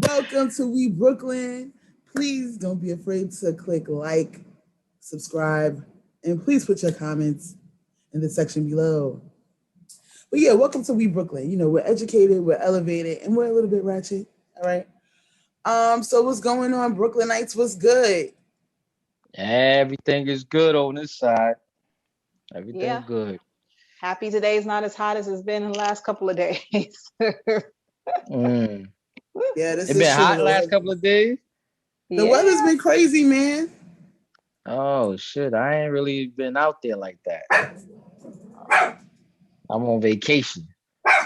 Welcome to We Brooklyn. Please don't be afraid to click like, subscribe, and please put your comments in the section below. But yeah, welcome to We Brooklyn. You know, we're educated, we're elevated, and we're a little bit ratchet. All right. So what's going on, Brooklynites? What's good? Everything is good on this side. Everything Yeah. good. Happy today's not as hot as it's been in the last couple of days. Mm. Yeah, this It is been true. hot last couple of days. The weather's Yeah. been crazy, man. Oh shit! I ain't really been out there like that. I'm on vacation.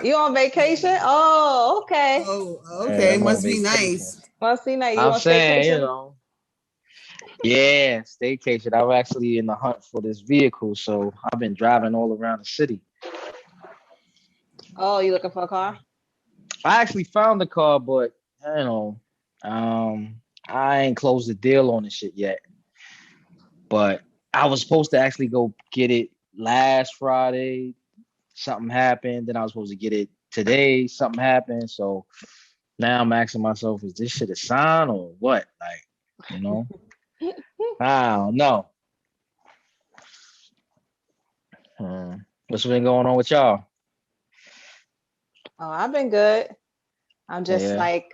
You on vacation? Oh, okay. Oh, Yeah, okay. I'm on Must be vacation. nice. Well, see now you I'm on saying, staycation? yeah, staycation. I'm actually in the hunt for this vehicle, so I've been driving all around the city. Oh, you looking for a car? I actually found the car, but you know, um, I ain't closed the deal on the shit yet. But I was supposed to actually go get it last Friday. Something happened. Then I was supposed to get it today. Something happened. So now I'm asking myself, is this shit a sign or what? Like, you know, I don't know. What's been going on with y'all? Oh, I've been good. I'm just Yeah. like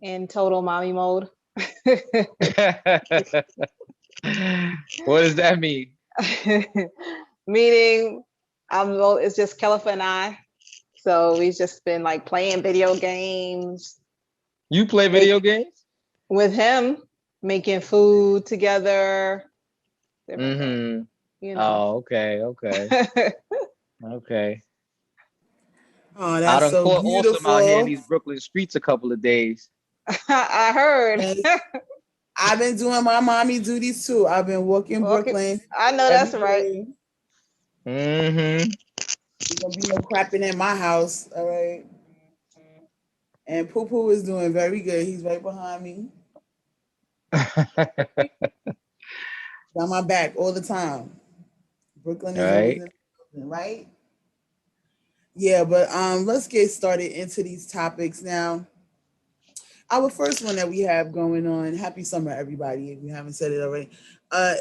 in total mommy mode. What does that mean? Meaning it's just Kelly and I. So we've just been like playing video games, You play video make games? with him, making food together, different things, Mm-hmm. you know. Oh, okay. Okay. Oh, I that's done so caught Awesome out here in beautiful. these Brooklyn streets a couple of days. I heard. And I've been doing my mommy duties too. I've been walking Walking. Brooklyn I know every that's right. day. Mm-hmm. There's gonna be no crapping at my house. All right. And Poo Poo is doing very good. He's right behind me. Got my back all the time. Brooklyn is always Right? in the building, right? Yeah, but let's get started into these topics now. Our first one that we have going on, happy summer, everybody, if you haven't said it already,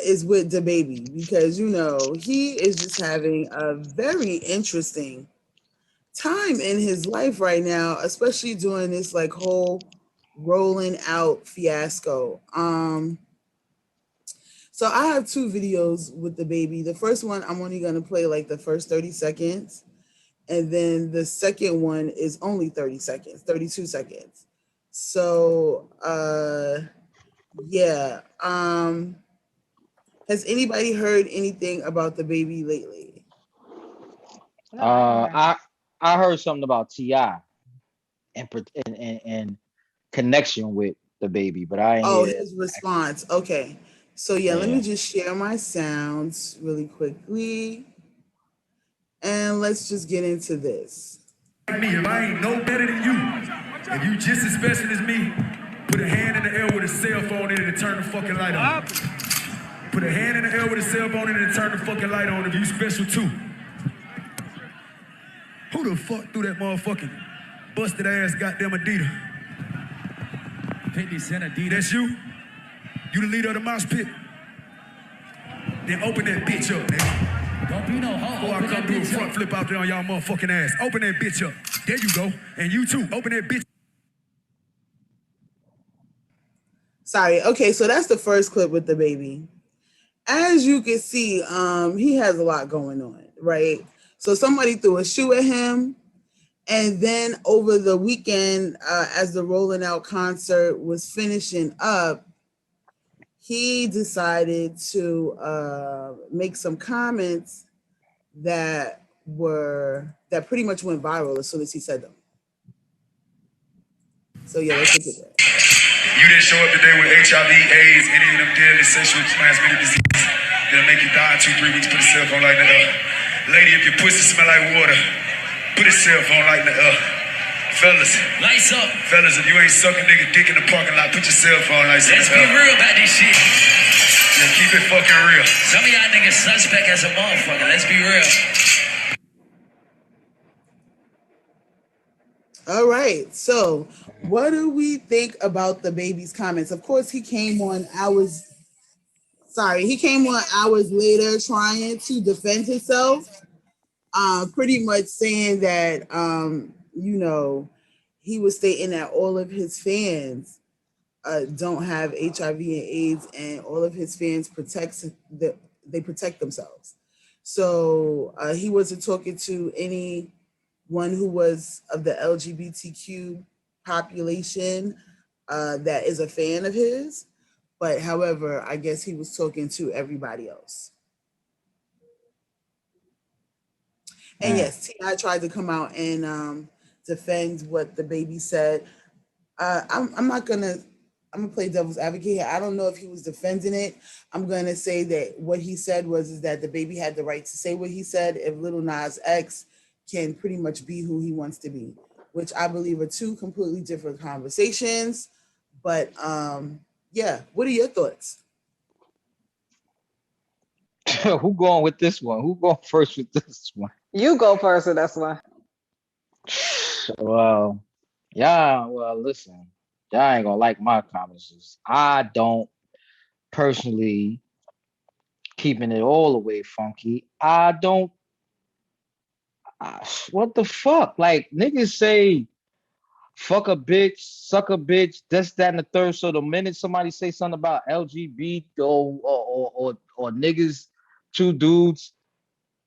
is with Dababy because you know he is just having a very interesting time in his life right now, especially doing this like whole rolling out fiasco. So I have two videos with the baby. The first one I'm only gonna play like the first 30 seconds, and then the second one is only 30 seconds, 32 seconds. So yeah. Has anybody heard anything about the baby lately? No, I ain't Uh, heard. I I heard something about Ti and connection with the baby, but I ain't Oh, hear his actually. response. Okay. So yeah, let me Yeah. just share my sounds really quickly. And let's just get into this. Me, if I ain't no better than you, if you just as special as me, put a hand in the air with a cell phone in it and turn the fucking light on. Put a hand in the air with a cell phone in it and turn the fucking light on if you special too. Who the fuck threw that motherfucking busted ass goddamn Adidas? 50 Cent Adidas. That's you? You the leader of the mosh pit? Then open that bitch up, nigga. Don't be no hoe. Before I come do a front flip out there on y'all motherfucking ass. Open that bitch up. There you go. And you too. Open that bitch. Sorry. Okay, so that's the first clip with the baby. As you can see, he has a lot going on, right? So somebody threw a shoe at him. And then over the weekend, as the Rolling Out concert was finishing up, he decided to make some comments that pretty much went viral as soon as he said them. So yeah, let's look at that. You didn't show up today with HIV, AIDS, any of them deadly sexually transmitted diseases that'll make you die in 2-3 weeks. Put a cell phone light in the air. Lady, if your pussy smell like water, put a cell phone light in the air. Fellas, lights up. Fellas, if you ain't sucking nigga dick in the parking lot, put your cell phone lights in the air. Let's be real about this shit. Yeah, keep it fucking real. Some of y'all niggas suspect as a motherfucker. Let's be real. All right. So, what do we think about the baby's comments? Of course, he came on hours. Sorry, he came on hours later trying to defend himself. Pretty much saying that he was stating that all of his fans don't have HIV and AIDS, and all of his fans they protect themselves. So he wasn't talking to anyone who was of the LGBTQ population that is a fan of his. But however, I guess he was talking to everybody else. And Mm. yes, T.I. tried to come out and defend what the baby said. I'm not gonna. I'm gonna play devil's advocate here. I don't know if he was defending it. I'm gonna say that what he said was is that the baby had the right to say what he said. If Little Nas X can pretty much be who he wants to be, which I believe are two completely different conversations. But yeah, what are your thoughts? Who going with this one? Who going first with this one? You go first with this one. Well, yeah. Well, listen, y'all ain't gonna like my comments. I don't personally, keeping it all the way funky. I don't. What the fuck? Like niggas say, fuck a bitch, suck a bitch, this, that, and the third. So the minute somebody say something about LGBT or niggas, two dudes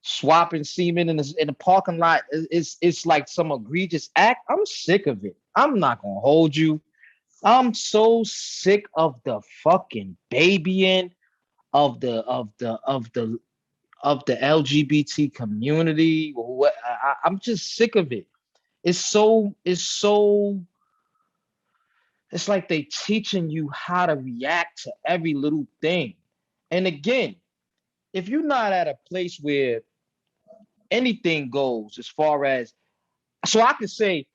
swapping semen in the parking lot, it's like some egregious act. I'm sick of it. I'm not gonna hold you. I'm so sick of the fucking babying of the LGBT community. I'm just sick of it. It's like they teaching you how to react to every little thing. And again, if you're not at a place where anything goes as far as, so I can say,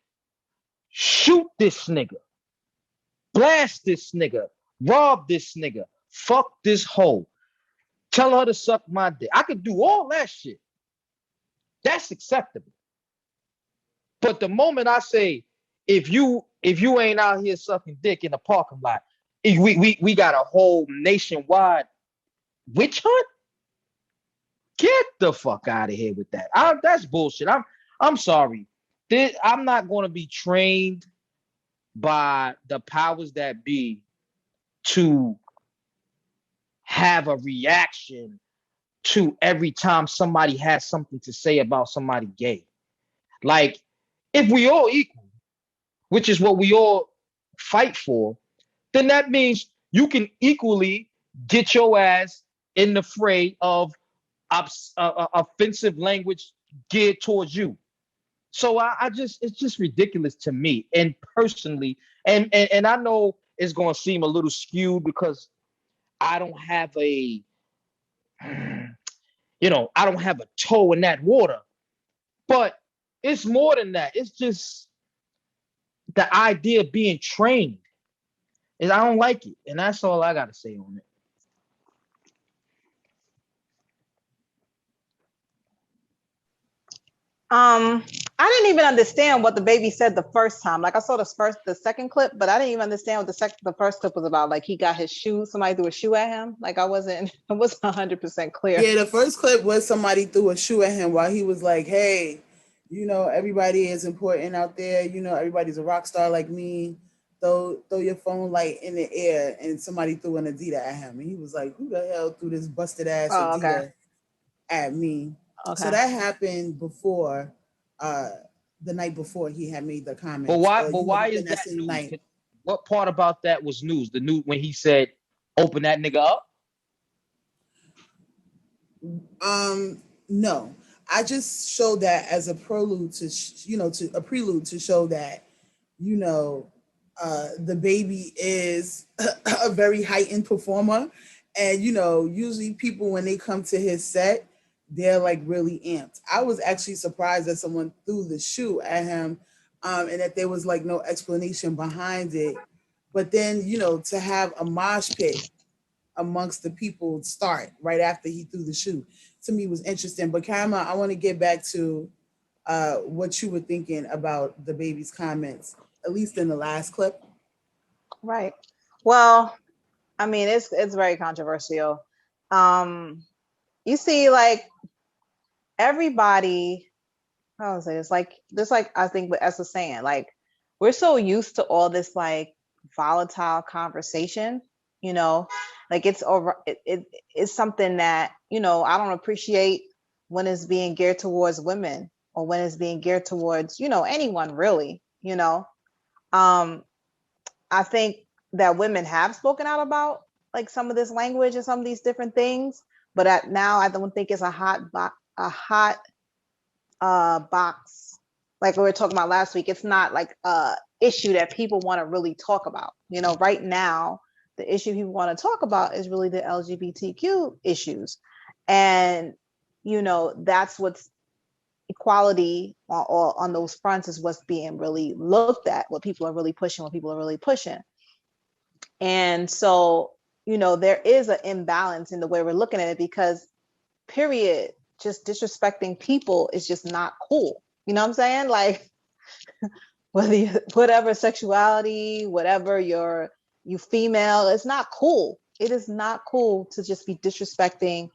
shoot this nigga, blast this nigga, rob this nigga, fuck this hoe, tell her to suck my dick. I could do all that shit. That's acceptable. But the moment I say, if you ain't out here sucking dick in the parking lot, we got a whole nationwide witch hunt. Get the fuck out of here with that. That's bullshit. I'm sorry. I'm not going to be trained by the powers that be to have a reaction to every time somebody has something to say about somebody gay. Like, if we all equal, which is what we all fight for, then that means you can equally get your ass in the fray of offensive language geared towards you. So I just, it's just ridiculous to me, and personally, and I know it's going to seem a little skewed because I don't have a, I don't have a toe in that water, but it's more than that. It's just the idea of being trained, and I don't like it, and that's all I got to say on it. I didn't even understand what the baby said the first time. Like I saw the second clip, but I didn't even understand what the first clip was about. Like he got his shoe, somebody threw a shoe at him. Like I wasn't 100% clear. Yeah, the first clip was somebody threw a shoe at him while he was like, "Hey, everybody is important out there. Everybody's a rock star like me. Throw your phone light in the air." And somebody threw an Adidas at him, and he was like, "Who the hell threw this busted ass Oh, okay. Adidas at me?" So Okay. that happened before, uh, the night before he had made the But comments, why? or But why within is that that same news? night. What part about that was news? The news when he said, "Open that nigga up." No, I just showed that as a prelude to to a prelude to show that you know the baby is a very heightened performer, and usually people when they come to his set, they're like really amped. I was actually surprised that someone threw the shoe at him, and that there was like no explanation behind it. But then to have a mosh pit amongst the people start right after he threw the shoe, to me was interesting. But Kama, I want to get back to what you were thinking about the baby's comments, at least in the last clip. Right. Well, I mean, it's very controversial. You see, like everybody, how was it? It's like just like I think what S was saying, like we're so used to all this like volatile conversation, you know, like it's over. It's something that I don't appreciate when it's being geared towards women or when it's being geared towards anyone really. Um, I think that women have spoken out about like some of this language and some of these different things, but now I don't think it's a hot box like we were talking about last week. It's not like a issue that people want to really talk about. Right now the issue people want to talk about is really the LGBTQ issues, and that's what's equality on those fronts is what's being really looked at, what people are really pushing. And so, there is an imbalance in the way we're looking at it because, period, just disrespecting people is just not cool. You know what I'm saying? Like, whatever sexuality, whatever you female, it's not cool. It is not cool to just be disrespecting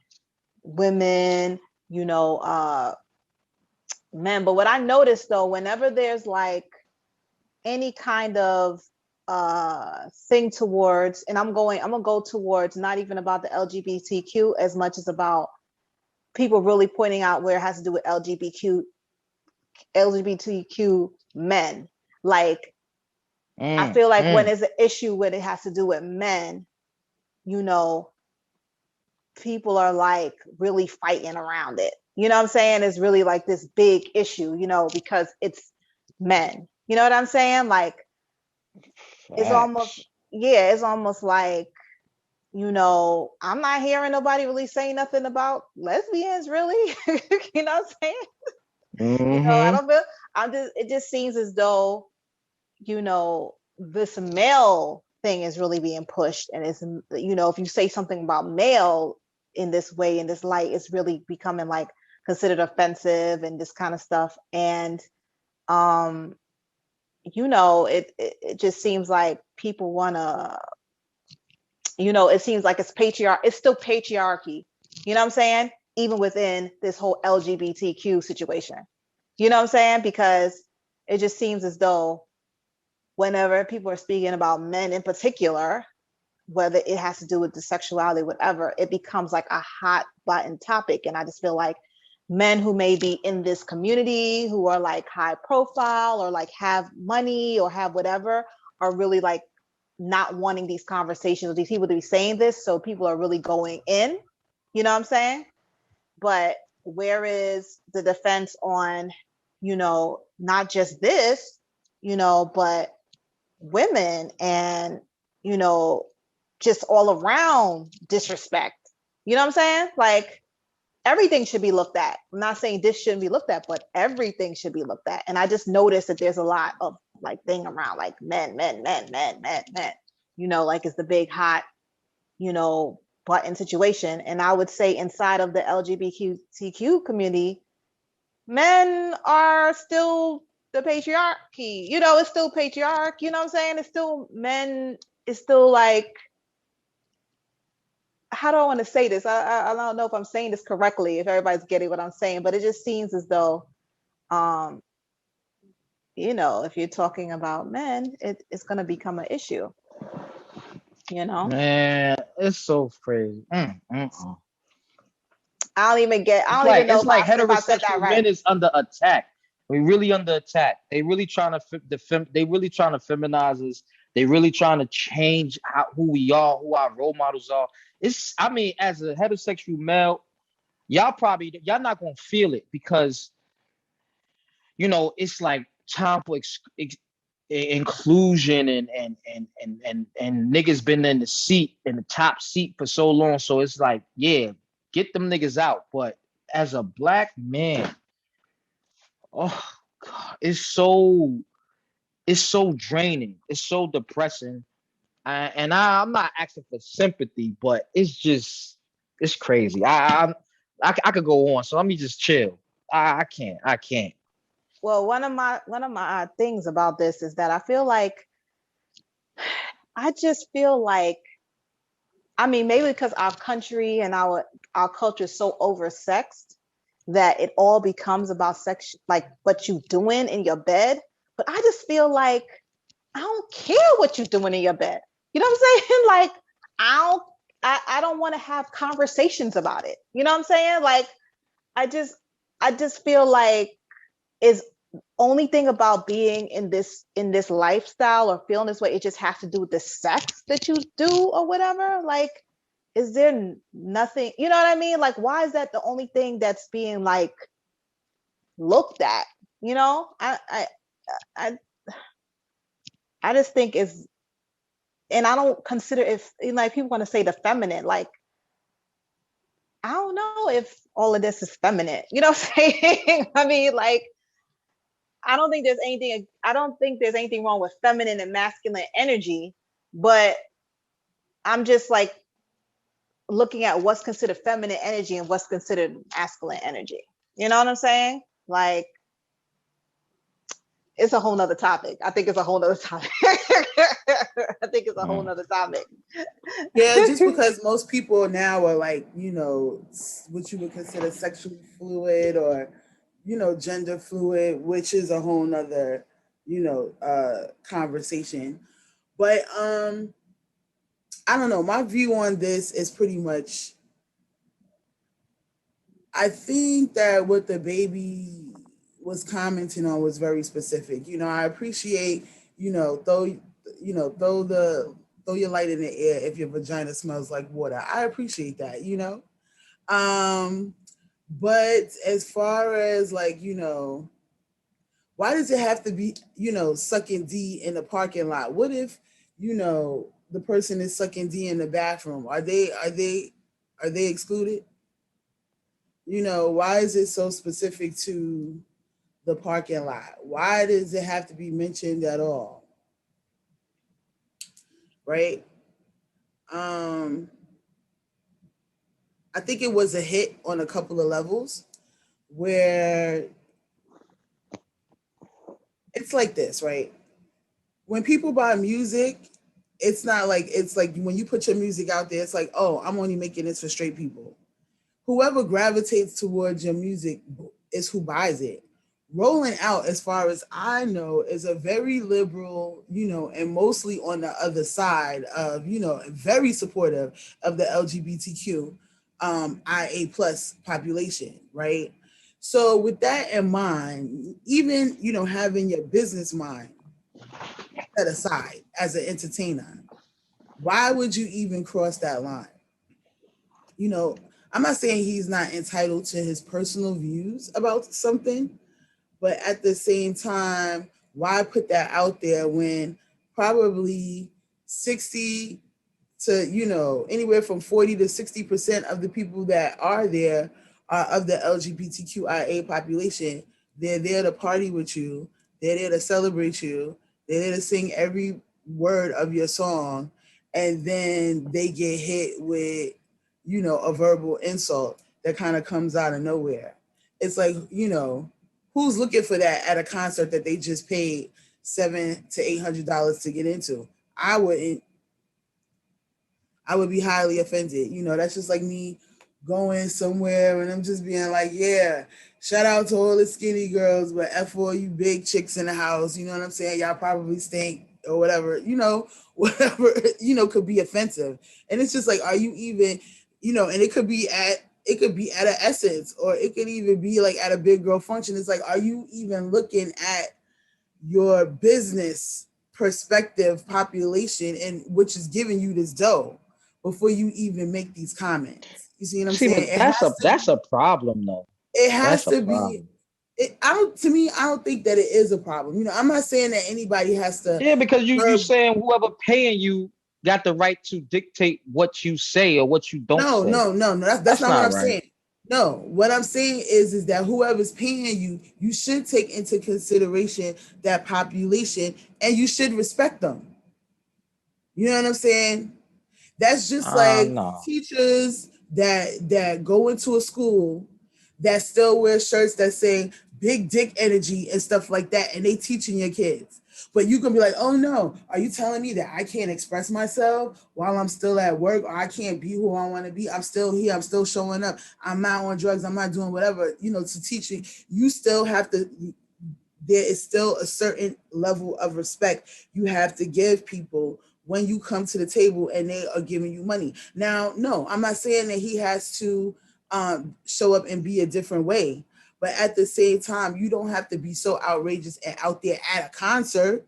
women, men. But what I noticed though, whenever there's like any kind of thing towards, and I'm gonna go towards not even about the LGBTQ as much as about people really pointing out where it has to do with LGBTQ men. Like I feel like when there's an issue when it has to do with men, people are like really fighting around it. You know what I'm saying? It's really like this big issue, because it's men. You know what I'm saying? Like it's almost like, I'm not hearing nobody really say nothing about lesbians, really. You know what I'm saying? I don't feel it just seems as though, this male thing is really being pushed. And it's, if you say something about male in this way, in this light, it's really becoming like considered offensive and this kind of stuff. And it just seems like people want to, it seems like it's still patriarchy, you know what I'm saying? Even within this whole LGBTQ situation, you know what I'm saying? Because it just seems as though whenever people are speaking about men in particular, whether it has to do with the sexuality, whatever, it becomes like a hot button topic. And I just feel like men who may be in this community, who are like high profile or like have money or have whatever, are really like not wanting these conversations with these people to be saying this. So people are really going in, you know what I'm saying? But where is the defense on, not just this, but women and, just all around disrespect, you know what I'm saying? Like everything should be looked at. I'm not saying this shouldn't be looked at, but everything should be looked at. And I just noticed that there's a lot of like thing around like men, like it's the big hot, button situation. And I would say inside of the LGBTQ community, men are still the patriarchy, it's still patriarch, you know what I'm saying? It's still men, it's still like, how do I want to say this? I don't know if I'm saying this correctly, if everybody's getting what I'm saying, but it just seems as though, if you're talking about men, it's going to become an issue, Man, it's so crazy. I don't even know it's like if I said that heterosexual right. men is under attack. We really under attack. They really trying to they really trying to feminize us. They really trying to change who we are, who our role models are. As a heterosexual male, y'all not gonna feel it because it's like time for inclusion and niggas been in the top seat for so long. So it's like, yeah, get them niggas out. But as a black man, oh God, it's so draining. It's so depressing. I'm not asking for sympathy, but it's crazy. I could go on. So let me just chill. I can't. Well, one of my things about this is that I just feel like, I mean, maybe because our country and our culture is so oversexed that it all becomes about sex, like what you doing in your bed. But I just feel like I don't care what you're doing in your bed. You know what I'm saying? Like I don't I don't want to have conversations about it. You know what I'm saying? Like I just I just feel like is only thing about being in this lifestyle or feeling this way, it just has to do with the sex that you do or whatever. Like, is there nothing, you know what I mean? Like, why is that the only thing that's being like looked at? You know, I I just think it's, and I don't consider, if like people want to say the feminine, like I don't know if all of this is feminine. You know what I'm saying? I mean, like I don't think there's anything wrong with feminine and masculine energy, but I'm just like looking at what's considered feminine energy and what's considered masculine energy. You know what I'm saying? Like it's a whole nother topic. I think it's a whole nother topic. I think it's a whole nother topic. Yeah, just because most people now are like, what you would consider sexually fluid or, gender fluid, which is a whole nother, conversation. But I don't know. My view on this is pretty much, I think that what the baby was commenting on was very specific. I appreciate, throw your light in the air if your vagina smells like water. I appreciate that. But as far as like, why does it have to be, sucking D in the parking lot? What if, the person is sucking D in the bathroom? Are they excluded? Why is it so specific to the parking lot? Why does it have to be mentioned at all? Right? Um, I think it was a hit on a couple of levels where it's like this, right? When people buy music, it's like when you put your music out there, it's like, oh, I'm only making this for straight people. Whoever gravitates towards your music is who buys it. Rolling Out, as far as I know, is a very liberal, and mostly on the other side of, very supportive of the LGBTQ IA plus population, right? So with that in mind, even, having your business mind set aside as an entertainer, why would you even cross that line? I'm not saying he's not entitled to his personal views about something, but at the same time, why put that out there when probably 60 to, anywhere from 40 to 60% of the people that are there are of the LGBTQIA population. They're there to party with you. They're there to celebrate you. They're there to sing every word of your song. And then they get hit with, a verbal insult that kind of comes out of nowhere. It's like, who's looking for that at a concert that they just paid $700 to $800 to get into? I wouldn't. I would be highly offended. That's just like me going somewhere and I'm just being like, yeah, shout out to all the skinny girls, but F all you big chicks in the house. You know what I'm saying? Y'all probably stink or whatever, whatever, could be offensive. And it's just like, are you even, and it could be at an Essence, or it could even be like at a big girl function. It's like, are you even looking at your business perspective population and which is giving you this dough before you even make these comments? You see what I'm See, saying? but that's a problem though. It has That's a to be. problem. I don't think that it is a problem. I'm not saying that anybody has to Yeah, because you curb. saying whoever paying you got the right to dictate what you say or what you don't No, say. no, no, no. That's That's not what not I'm right. saying. No, what I'm saying is that whoever's paying you, you should take into consideration that population and you should respect them. You know what I'm saying? That's just like No. teachers that go into a school that still wear shirts that say big dick energy and stuff like that, and they teaching your kids. But you can be like, oh no, are you telling me that I can't express myself while I'm still at work, or I can't be who I want to be? I'm still here, I'm still showing up, I'm not on drugs, I'm not doing whatever, to teach you still have to, there is still a certain level of respect you have to give people when you come to the table and they are giving you money. Now, no, I'm not saying that he has to show up and be a different way, but at the same time, you don't have to be so outrageous and out there at a concert.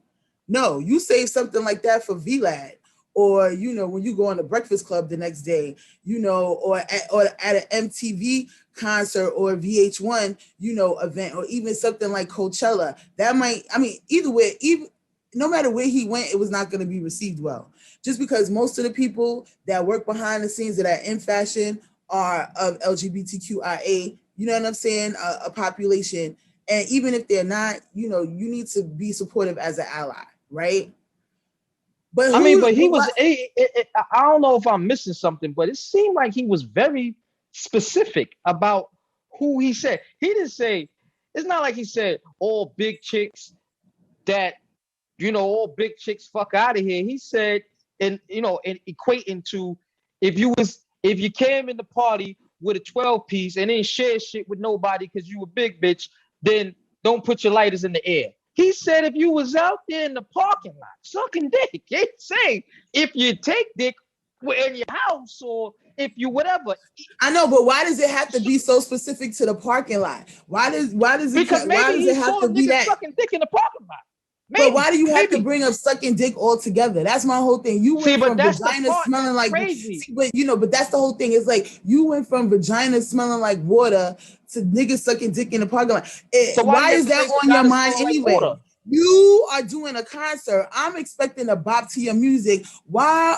No, you save something like that for VLAD, or when you go on the Breakfast Club the next day, or at an MTV concert or VH1, event, or even something like Coachella. That might, either way, even no matter where he went, it was not going to be received well. Just because most of the people that work behind the scenes that are in fashion are of LGBTQIA, you know what I'm saying, a population. And even if they're not, you need to be supportive as an ally, right? But he was. I don't know if I'm missing something, but it seemed like he was very specific about who he said. He didn't say. It's not like he said all big chicks that all big chicks fuck out of here. He said, and equating to if you came in the party with a 12-piece and didn't share shit with nobody because you a big bitch, then don't put your lighters in the air. He said if you was out there in the parking lot sucking dick, he ain't saying if you take dick in your house or if you whatever. I know, but why does it have to be so specific to the parking lot? Why does it have to be that sucking dick in the parking lot? Maybe, but why do you have to bring up sucking dick altogether? That's my whole thing. You went from vagina smelling like crazy. But that's the whole thing. It's like you went from vagina smelling like water to niggas sucking dick in the parking lot. So why is that on your mind anyway? Like you are doing a concert. I'm expecting a bop to your music. Why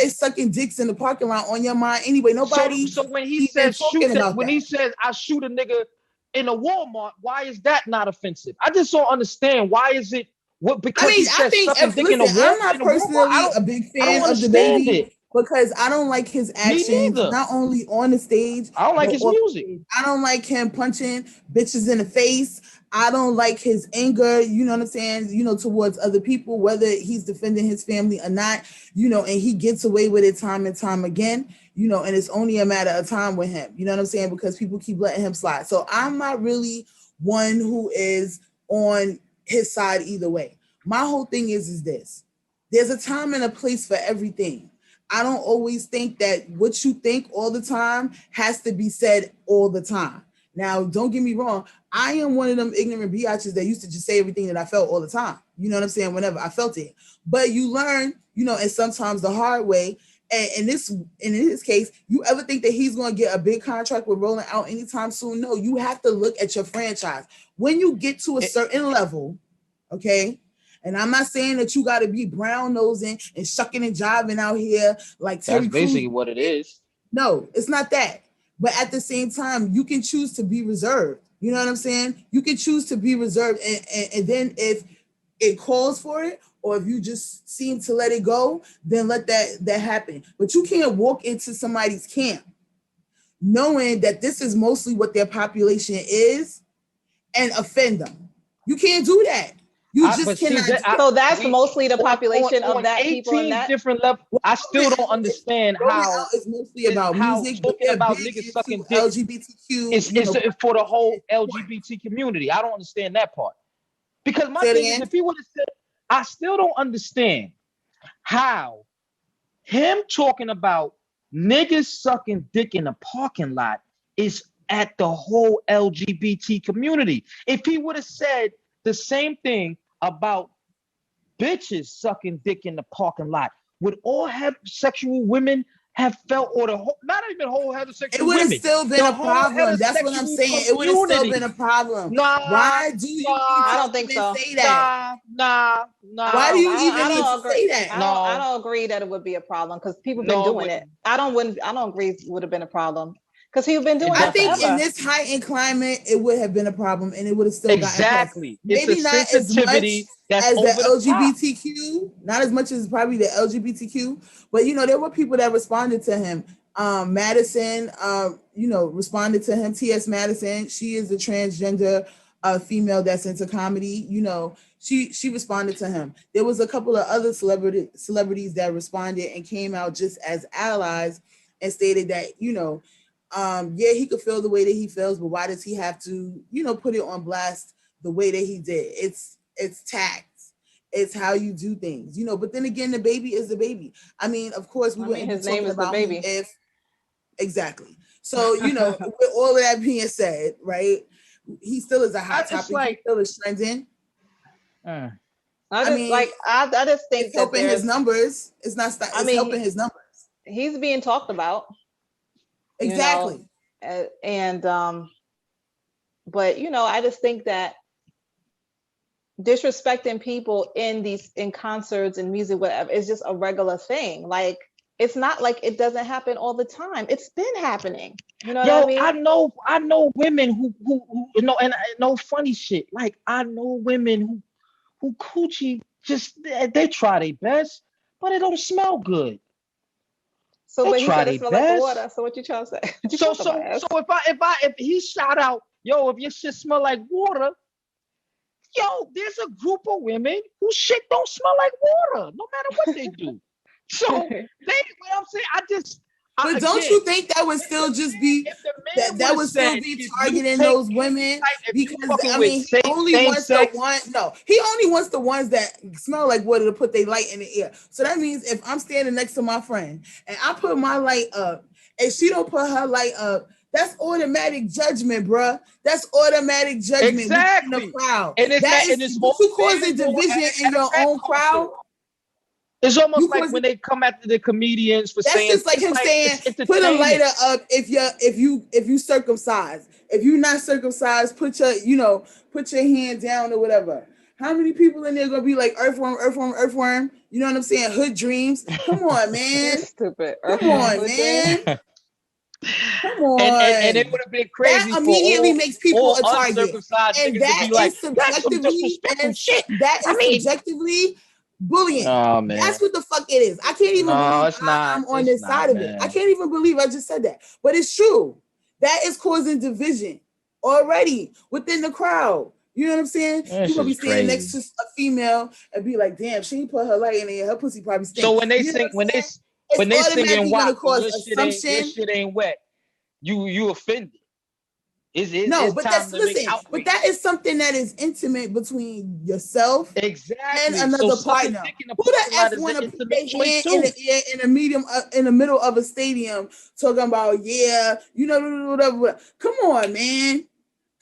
is sucking dicks in the parking lot on your mind anyway? Nobody. So when he says he says I shoot a nigga in a Walmart, why is that not offensive? I just don't understand. Why is it? What? Because I think I'm not personally a big fan of Dababy because I don't like his actions, not only on the stage. I don't like his music. I don't like him punching bitches in the face. I don't like his anger, you know what I'm saying, towards other people, whether he's defending his family or not, and he gets away with it time and time again, and it's only a matter of time with him, you know what I'm saying, because people keep letting him slide. So I'm not really one who is on his side either way. My whole thing is this. There's a time and a place for everything. I don't always think that what you think all the time has to be said all the time. Now, don't get me wrong. I am one of them ignorant biatches that used to just say everything that I felt all the time. You know what I'm saying? Whenever I felt it. But you learn, and sometimes the hard way. And in his case, you ever think that he's going to get a big contract with Rolling Out anytime soon? No, you have to look at your franchise. When you get to a certain level, okay? And I'm not saying that you got to be brown nosing and shucking and jiving out here like Terry Crews. That's basically what it is. No, it's not that. But at the same time, you can choose to be reserved. You know what I'm saying? You can choose to be reserved. And then if it calls for it, or if you just seem to let it go, then let that happen. But you can't walk into somebody's camp knowing that this is mostly what their population is and offend them. You can't do that. You just cannot. So that's mostly the population of that people in that different level. I still don't understand how it's mostly about music. Talking about niggas sucking dick LGBTQ. It's for the whole LGBT community. I don't understand that part. Because my thing is, if he would have said, I still don't understand how him talking about niggas sucking dick in a parking lot is at the whole LGBT community. If he would have said the same thing about bitches sucking dick in the parking lot, would all heterosexual women have felt, or not even whole heterosexual women? It would have still been a problem. That's what I'm saying. It would have still been a problem. Why do you I don't think so. Say that? Nah. Why do you even need to say that? I don't agree that it would be a problem because people have been doing it. I don't agree it would have been a problem. Because he's been doing it. I think in this heightened climate, it would have been a problem, and it would have still gotten maybe not as much as the LGBTQ, not as much as probably the LGBTQ, but there were people that responded to him. Madison, responded to him. T.S. Madison, she is a transgender a female that's into comedy, you know, she responded to him. There was a couple of other celebrities that responded and came out just as allies and stated that, you know, yeah, he could feel the way that he feels, but why does he have to, you know, put it on blast the way that he did? It's tact. It's how you do things, you know. But then again, the baby is the baby. I mean, of course, we wouldn't be his name talking is the about him baby. if exactly. So, you know, with all of that being said, right? He still is a hot topic. He still is trending. uh, I just mean, I just think it's that helping his numbers. It's not. It's helping his numbers. He's being talked about. Exactly. You know, and but you know, I just think that disrespecting people in concerts and music, whatever, is just a regular thing. Like, it's not like it doesn't happen all the time. It's been happening. You know what I mean? I know women who you know, and no funny shit. Like, I know women who coochie just they try their best, but it don't smell good. So, They but he try said it their smelled like the best. water. So what you trying to say? So if he shout out, yo, if your shit smell like water, yo, there's a group of women whose shit don't smell like water, no matter what they do. So what I'm saying, but don't you think that would still just be that would still be targeting those women? Because I mean, he only wants the one. No, he only wants the ones that smell like water to put their light in the air. So that means if I'm standing next to my friend and I put my light up and she don't put her light up, that's automatic judgment, bruh. That's automatic judgment within the crowd. And It's you causing division in your own crowd. It's almost like when they come after the comedians for saying, that's just like him saying, put a lighter up if you circumcised. If you're not circumcised, put your hand down or whatever. How many people in there gonna be like earthworm, earthworm, earthworm? You know what I'm saying? Hood dreams. Come on, man. Stupid. Come on, man. Come on. And it would have been crazy. That immediately makes people a target. And that is subjectively, subjectively bullying. Oh, man. That's what the fuck it is. I can't even believe I'm on this side of it. I can't even believe I just said that. But it's true. That is causing division already within the crowd. You know what I'm saying? You're gonna be standing next to a female and be like, damn, she ain't put her light in there. Her pussy probably stinks. So when they sing, when they singing WAP, your shit ain't wet. You offended. No, but that is something that is intimate between yourself and another partner. Who the F want to put their hand in the air in the middle of a stadium talking about, yeah, you know, whatever. Come on, man.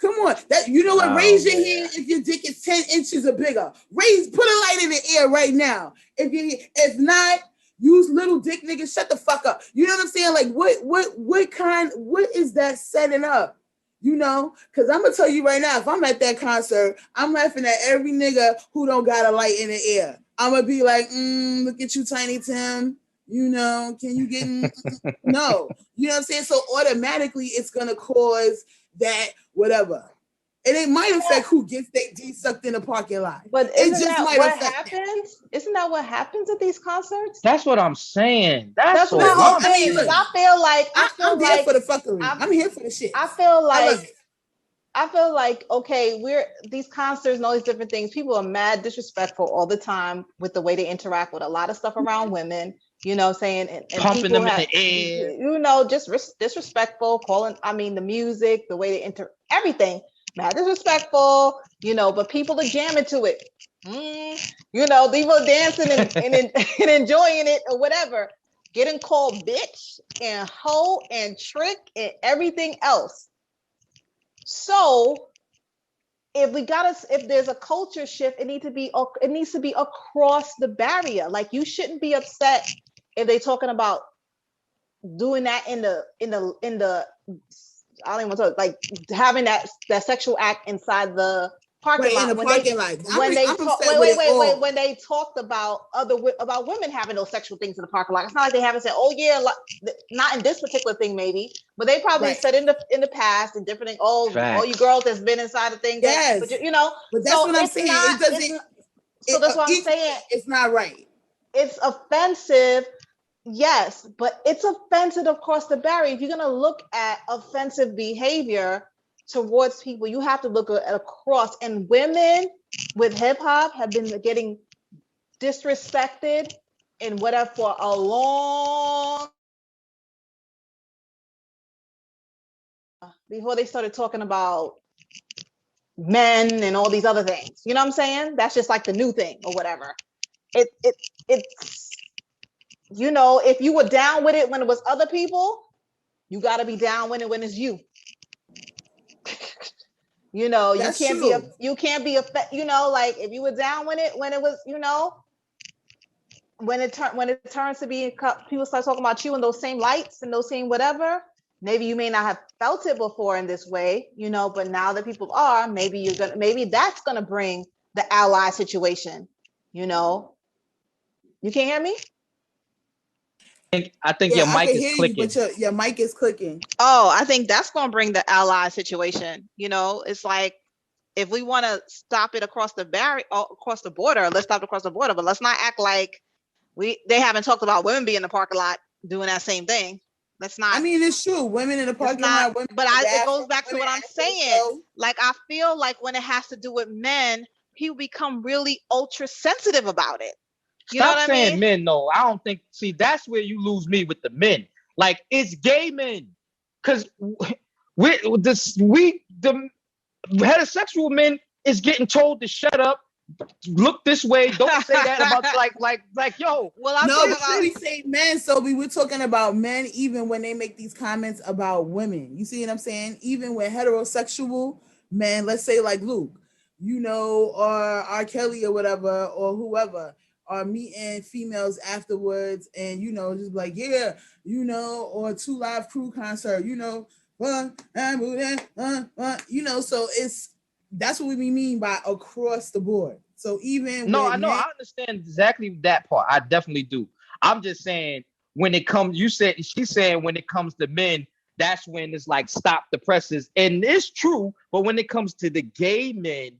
Come on. That, you know what? Raise your hand if your dick is 10 inches or bigger. Put a light in the air right now. If not, use little dick niggas, shut the fuck up. You know what I'm saying? Like, what is that setting up? You know, because I'm gonna tell you right now, if I'm at that concert, I'm laughing at every nigga who don't got a light in the air. I'm gonna be like, look at you, Tiny Tim. You know, can you get no? You know what I'm saying? So automatically, it's gonna cause that whatever. And it might affect who gets their D sucked in the parking lot. But isn't that what happens at these concerts? That's what I'm saying. That's what I'm saying. Look, I feel like I'm here for the fuckery. I'm here for the shit. I feel like okay, these concerts and all these different things. People are mad disrespectful all the time with the way they interact with a lot of stuff around women. You know, saying and pumping them in the air. You know, just disrespectful. The music, the way they everything. Mad disrespectful, you know, but people are jamming to it. You know, people are dancing and enjoying it or whatever. Getting called bitch and hoe and trick and everything else. So if there's a culture shift, it needs to be across the barrier. Like, you shouldn't be upset if they're talking about doing that in the I don't even want to talk, like having that sexual act inside the parking lot. When they talked about about women having those sexual things in the parking lot, it's not like they haven't said, oh yeah, not in this particular thing maybe, but they probably said in the past and different things. Oh, all you girls that's been inside the thing. Yes, but you know, but that's what I'm saying. It doesn't. So that's what I'm saying. It's not right. It's offensive. Yes, but it's offensive across the barrier. If you're going to look at offensive behavior, towards people. You have to look at across. And women with hip hop have been getting disrespected and whatever for a long before they started talking about men and all these other things. You know what I'm saying? That's just like the new thing or whatever. It's you know, if you were down with it when it was other people, you got to be down with it when it's you. You know, you That's can't be a true. you can't be a you know, like if you were down with it when it was, you know, when it turns to be people start talking about you in those same lights and those same whatever. Maybe you may not have felt it before in this way, you know, but now that people are, maybe that's gonna bring the ally situation. You know, you can't hear me. I think Yeah, your I mic can is hear you, but clicking. your mic is clicking. Oh, I think that's gonna bring the ally situation. You know, it's like if we want to stop it across the barrier, across the border, let's stop it across the border. But let's not act like they haven't talked about women being in the parking lot doing that same thing. Let's I not. mean, it's true. Women in the It's parking not. lot, women But in the it goes bathroom, back to women what I'm after the saying. show. Like I feel like when it has to do with men, people become really ultra sensitive about it. You know Stop what I mean? saying men, though. I don't think. See, that's where you lose me with the men. Like it's gay men, because the heterosexual men is getting told to shut up, look this way, don't say that about like yo. Well, I'm No, talking but about. we say men, so we're talking about men even when they make these comments about women. You see what I'm saying? Even when heterosexual men, let's say like Luke, you know, or R. Kelly or whatever, or whoever, are meeting females afterwards and, you know, just like, yeah, you know, or Two Live Crew concert, you know, you know, so that's what we mean by across the board. So even No, with I know. men, I understand exactly that part. I definitely do. I'm just saying when it comes, she's saying when it comes to men, that's when it's like stop the presses. And it's true, but when it comes to the gay men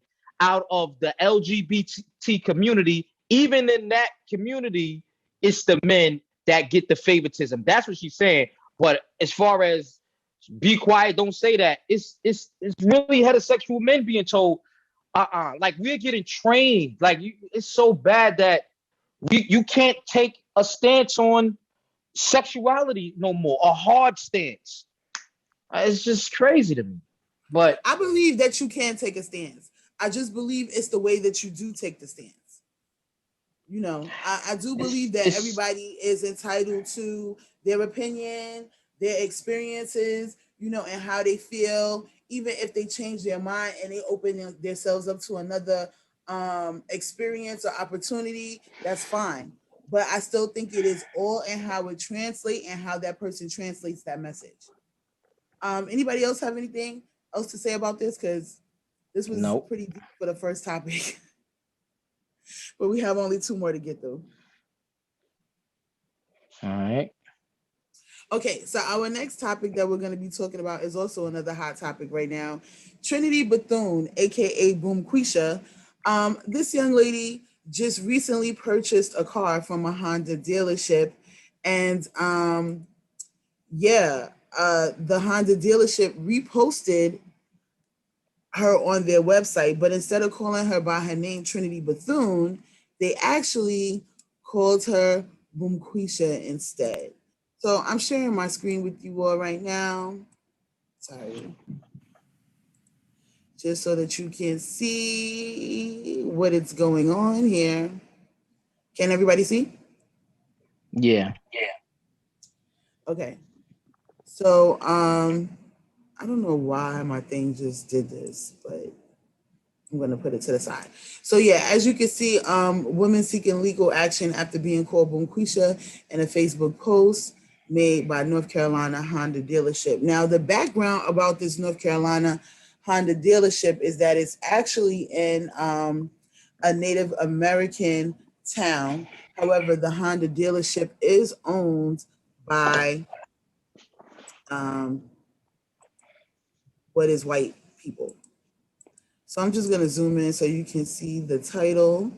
out of the LGBT community, even in that community, it's the men that get the favoritism. That's what she's saying. But as far as be quiet, don't say that, it's really heterosexual men being told like we're getting trained. Like it's so bad that you can't take a stance on sexuality no more, a hard stance. It's just crazy to me. But I believe that you can take a stance. I just believe it's the way that you do take the stance. You know, I do believe that it's everybody is entitled to their opinion, their experiences, you know, and how they feel, even if they change their mind and they open themselves up to another experience or opportunity, that's fine. But I still think it is all in how it translates and how that person translates that message. Anybody else have anything else to say about this? Because this was nope. pretty deep for the first topic, but we have only two more to get through. All right. Okay, so our next topic that we're going to be talking about is also another hot topic right now. Trinity Bethune, aka Boom Quisha. This young lady just recently purchased a car from a Honda dealership, and yeah, the Honda dealership reposted her on their website, but instead of calling her by her name, Trinity Bethune, they actually called her Boomquisha instead. So I'm sharing my screen with you all right now. Sorry. Just so that you can see what is going on here. Can everybody see? Yeah. Okay. So I don't know why my thing just did this, but I'm going to put it to the side. So yeah, as you can see, women seeking legal action after being called Bonquisha in a Facebook post made by North Carolina Honda dealership. Now, the background about this North Carolina Honda dealership is that it's actually in a Native American town. However, the Honda dealership is owned by um, what is white people. So I'm just going to zoom in so you can see the title.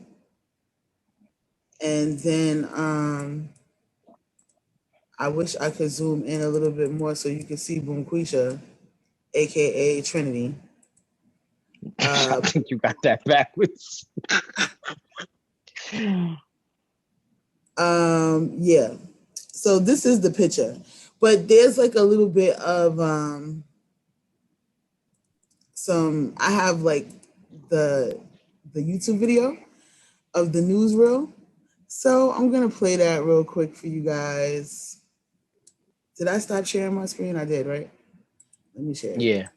And then I wish I could zoom in a little bit more so you can see Boomquisha. aka Trinity. I think you got that backwards. Yeah. So this is the picture, but there's like a little bit of some. I have like the YouTube video of the newsreel. So I'm gonna play that real quick for you guys. Did I stop sharing my screen? I did, right? Let me share it again. Yeah.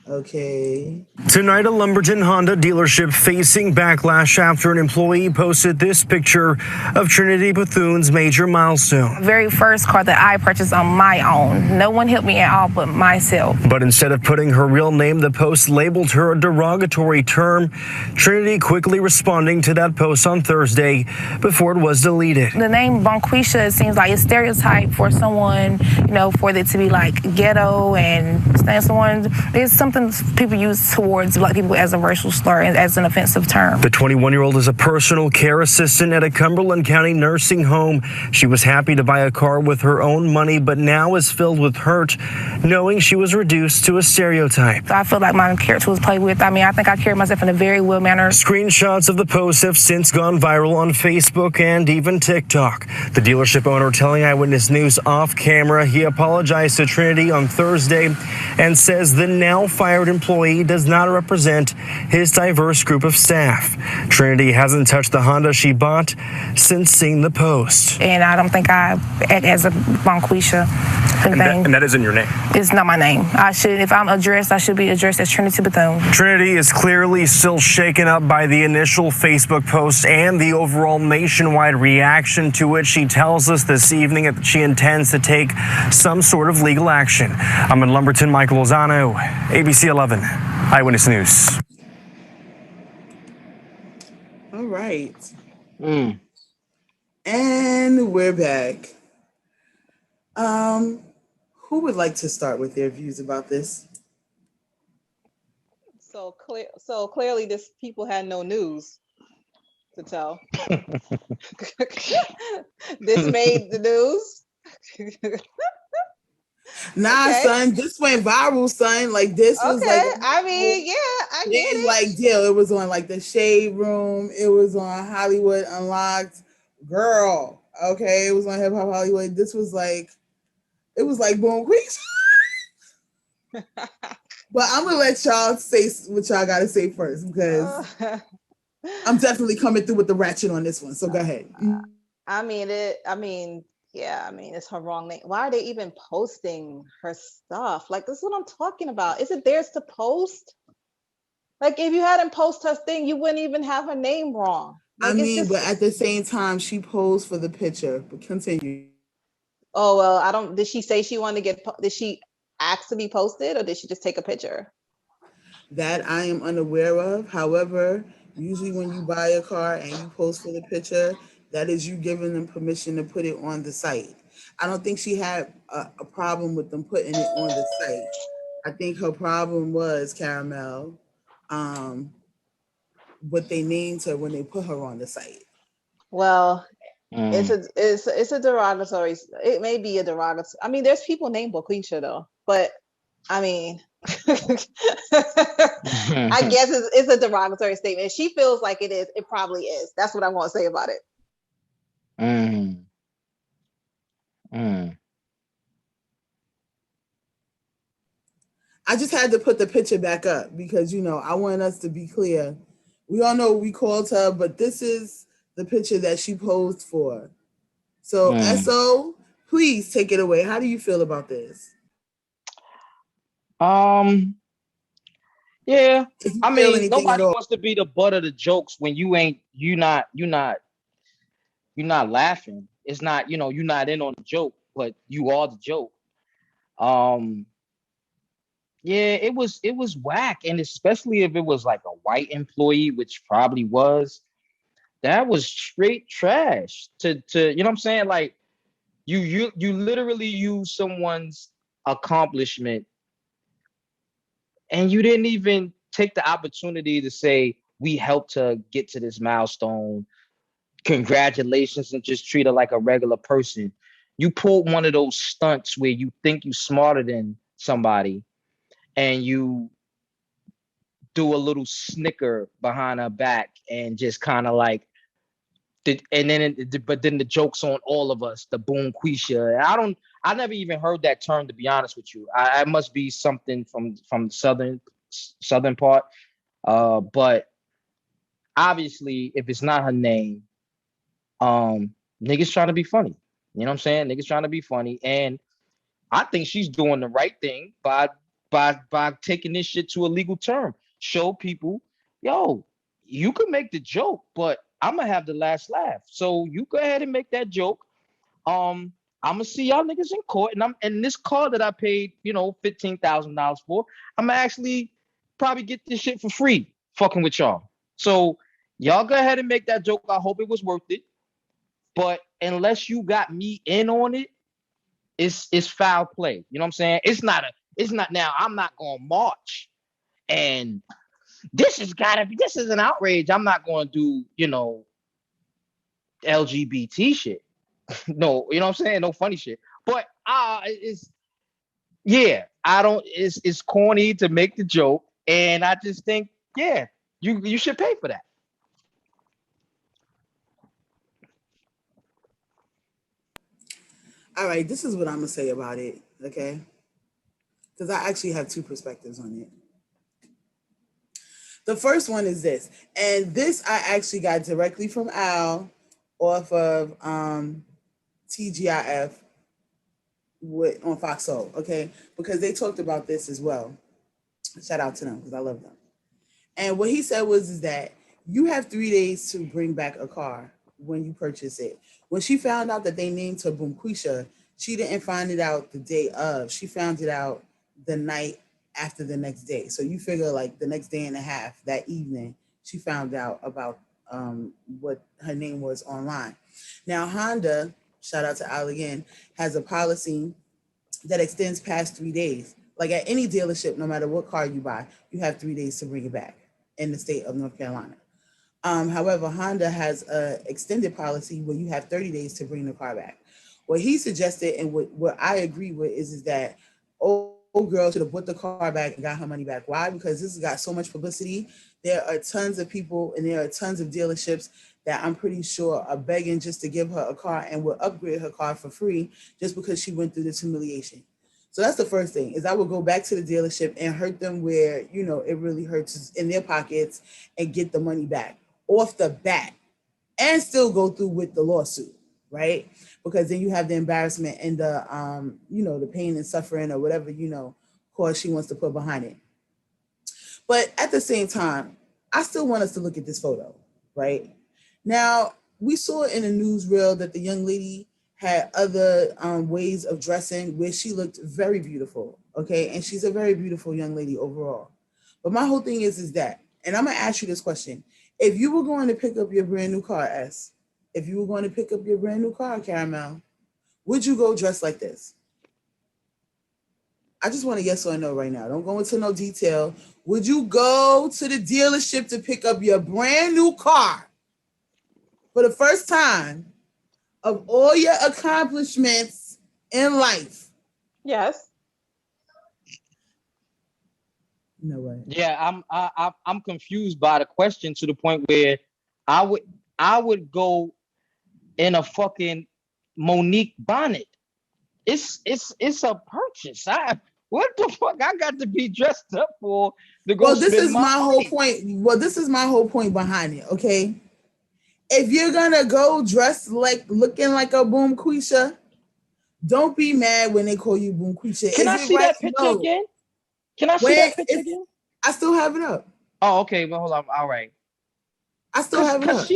Okay. Tonight, a Lumberton Honda dealership facing backlash after an employee posted this picture of Trinity Bethune's major milestone. Very first car that I purchased on my own. No one helped me at all but myself. But instead of putting her real name, the post labeled her a derogatory term. Trinity quickly responding to that post on Thursday before it was deleted. The name Bonquisha seems like a stereotype for someone, for it to be like ghetto and someone. It's something people use towards black people as a racial slur and as an offensive term. The 21-year-old is a personal care assistant at a Cumberland County nursing home. She was happy to buy a car with her own money, but now is filled with hurt, knowing she was reduced to a stereotype. I feel like my character was played with. I think I carried myself in a very well manner. Screenshots of the post have since gone viral on Facebook and even TikTok. The dealership owner telling Eyewitness News off camera he apologized to Trinity on Thursday and says the now fired employee does not represent his diverse group of staff. Trinity hasn't touched the Honda she bought since seeing the post. And I don't think I act as a Bonquisha. And that isn't your name? It's not my name. If I'm addressed, I should be addressed as Trinity Bethune. Trinity is clearly still shaken up by the initial Facebook post and the overall nationwide reaction to it. She tells us this evening that she intends to take some sort of legal action. I'm in Lumberton, Michael Lozano, ABC 11, Eyewitness News. All right. Mm. And we're back. Who would like to start with their views about this? So clearly, this people had no news to tell. This made the news. Nah, Okay. son, this went viral, son. Like this was Okay, like I get it. like deal. It was on like the Shade Room. It was on Hollywood Unlocked. Girl, okay, it was on Hip Hop Hollywood. This was like, it was like boom, quick. But I'm gonna let y'all say what y'all gotta say first because I'm definitely coming through with the ratchet on this one. So go ahead. It's her wrong name. Why are they even posting her stuff? Like, this is what I'm talking about. Is it theirs to post? Like, if you hadn't posted her thing, you wouldn't even have her name wrong. Like, but at the same time, she posed for the picture. But continue. Oh, well, did she say she wanted to did she ask to be posted or did she just take a picture? That I am unaware of. However, usually when you buy a car and you post for the picture, that is you giving them permission to put it on the site. I don't think she had a problem with them putting it on the site. I think her problem was, Caramel, what they named her when they put her on the site. Well, it's a derogatory. It may be a derogatory. I mean, there's people named Boquisha though, but I mean, I guess it's a derogatory statement. If she feels like it is, it probably is. That's what I want to say about it. I just had to put the picture back up because, I want us to be clear. We all know we called her, but this is the picture that she posed for. So, SO, please take it away. How do you feel about this? Yeah. I mean, nobody wants to be the butt of the jokes when you're not laughing. It's not, you're not in on the joke, but you are the joke. Yeah, it was whack, and especially if it was like a white employee, which probably was, that was straight trash. To you know what I'm saying? Like you literally use someone's accomplishment, and you didn't even take the opportunity to say we helped her get to this milestone. Congratulations, and just treat her like a regular person. you pull one of those stunts where you think you smarter than somebody and you do a little snicker behind her back and just kind of like but then the joke's on all of us, the boom quisha. I never even heard that term, to be honest with you. I must be something from the southern part. But obviously if it's not her name, niggas trying to be funny. You know what I'm saying? Niggas trying to be funny. And I think she's doing the right thing by taking this shit to a legal term. Show people, yo, you can make the joke, but I'm gonna have the last laugh. So you go ahead and make that joke. I'm gonna see y'all niggas in court, and this car that I paid, $15,000 for, I'm gonna actually probably get this shit for free, fucking with y'all. So y'all go ahead and make that joke. I hope it was worth it. But unless you got me in on it, it's foul play. You know what I'm saying? It's not now. I'm not gonna march and this is an outrage. I'm not gonna do, LGBT shit. No, you know what I'm saying? No funny shit. But it's corny to make the joke, and I just think, yeah, you should pay for that. All right, this is what I'm gonna say about it, okay? Because I actually have two perspectives on it. The first one is this, and this I actually got directly from Al off of TGIF on Fox Soul, okay? Because they talked about this as well. Shout out to them because I love them. And what he said is that you have 3 days to bring back a car when you purchase it. When she found out that they named her Boomquisha, she didn't find it out the day of. She found it out the night after the next day. So you figure like the next day and a half, that evening, she found out about what her name was online. Now, Honda, shout out to Al again, has a policy that extends past 3 days. Like at any dealership, no matter what car you buy, you have 3 days to bring it back in the state of North Carolina. However, Honda has an extended policy where you have 30 days to bring the car back. What he suggested and what I agree with is that old girl should have put the car back and got her money back. Why? Because this has got so much publicity. There are tons of people and there are tons of dealerships that I'm pretty sure are begging just to give her a car and will upgrade her car for free just because she went through this humiliation. So that's the first thing, is I would go back to the dealership and hurt them where, it really hurts in their pockets and get the money back off the bat and still go through with the lawsuit, right? Because then you have the embarrassment and the, the pain and suffering or whatever, cause she wants to put behind it. But at the same time, I still want us to look at this photo, right? Now, we saw in the newsreel that the young lady had other ways of dressing where she looked very beautiful, okay? And she's a very beautiful young lady overall. But my whole thing is that, and I'm gonna ask you this question. If you were going to pick up your brand new car, if you were going to pick up your brand new car, Caramel, would you go dressed like this? I just want a yes or a no right now. Don't go into no detail. Would you go to the dealership to pick up your brand new car for the first time of all your accomplishments in life? Yes. No way. Yeah, I'm confused by the question to the point where I would go in a fucking Monique bonnet. It's a purchase. What the fuck I got to be dressed up for to go this spend is my my money? whole point. Well, this is my whole point behind it, okay? If you're gonna go dressed like looking like a Boom Quisha, don't be mad when they call you Boom Quisha. Can Is I it see right? that picture No. again? Can I see Where that picture again? I still have it up. Oh, okay. Well, hold on. All right. I still have it Cause up. she